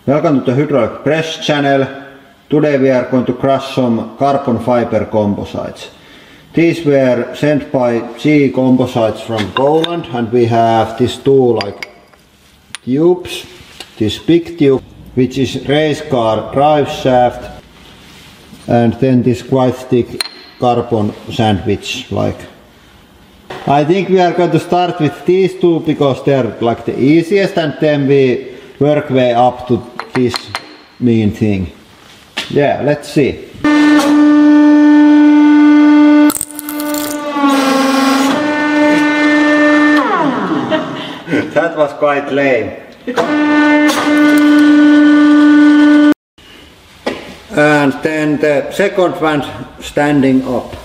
Welcome to the Hydraulic Press channel. Today we are going to crush some carbon fiber composites. These were sent by CE Composites from Poland, and we have this two like tubes. This big tube which is race car drive shaft, and then this quite thick carbon sandwich like. I think we are going to start with these two because they are like the easiest, and then we work way up to this mean thing. Yeah, let's see. That was quite lame. And then the second one standing up.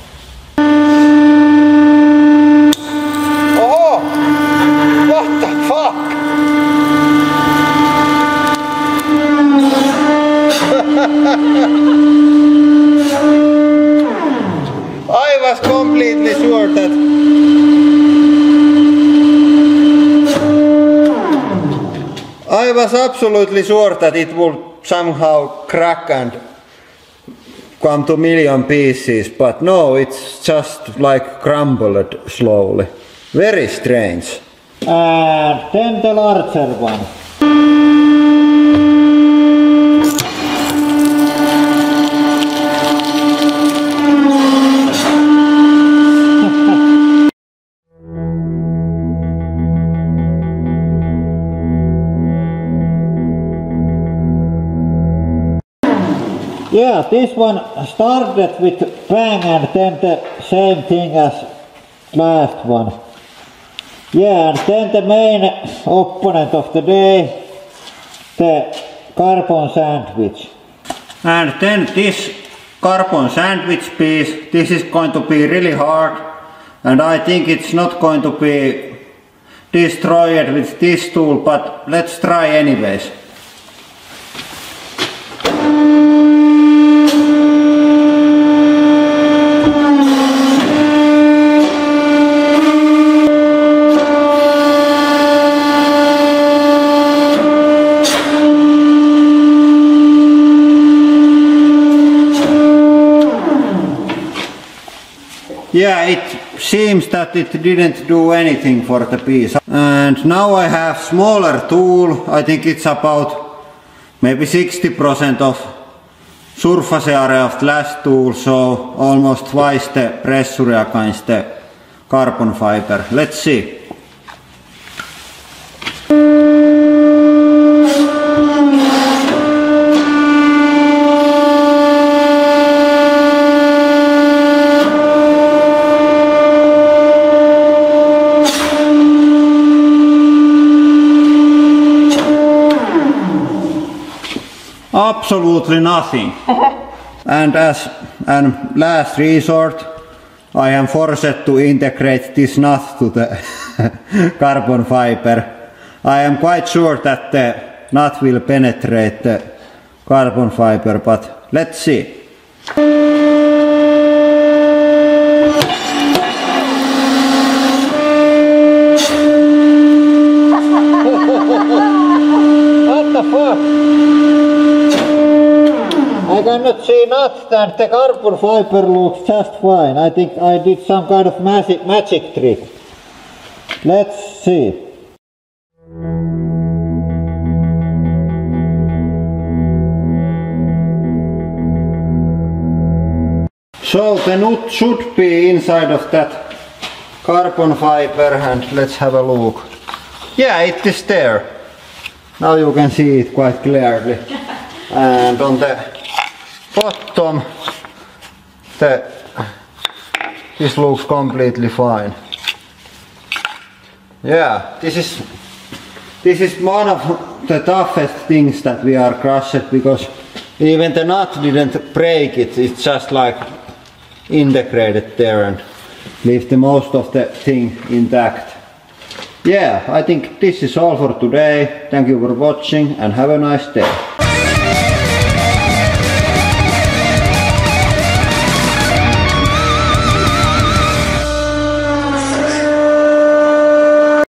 Oh! What the fuck? I was completely sure that I was absolutely sure that it would somehow crack and come to million pieces, but no, it's just like crumbled slowly. Very strange. And then the larger one. Yeah, this one started with bang and then the same thing as last one. Yeah, and then the main opponent of the day, the carbon sandwich. And then this carbon sandwich piece, this is going to be really hard, and I think it's not going to be destroyed with this tool, but let's try anyways. Yeah, it seems that it didn't do anything for the piece. And now I have smaller tool. I think it's about maybe 60% of surface area of last tool, so almost twice the pressure against the carbon fiber. Let's see. Absolutely nothing. And as a last resort, I am forced to integrate this nut to the carbon fiber. I am quite sure that the nut will penetrate the carbon fiber, but let's see. What the fuck? I cannot see nuts, and the carbon fiber looks just fine. I think I did some kind of magic trick. Let's see. So the nut should be inside of that carbon fiber, and let's have a look. Yeah, it is there. Now you can see it quite clearly. And on the bottom, this looks completely fine. Yeah, this is one of the toughest things that we are crushed, because even the nut didn't break it. It's just like integrated there and leave the most of the thing intact. Yeah, I think this is all for today. Thank you for watching and have a nice day.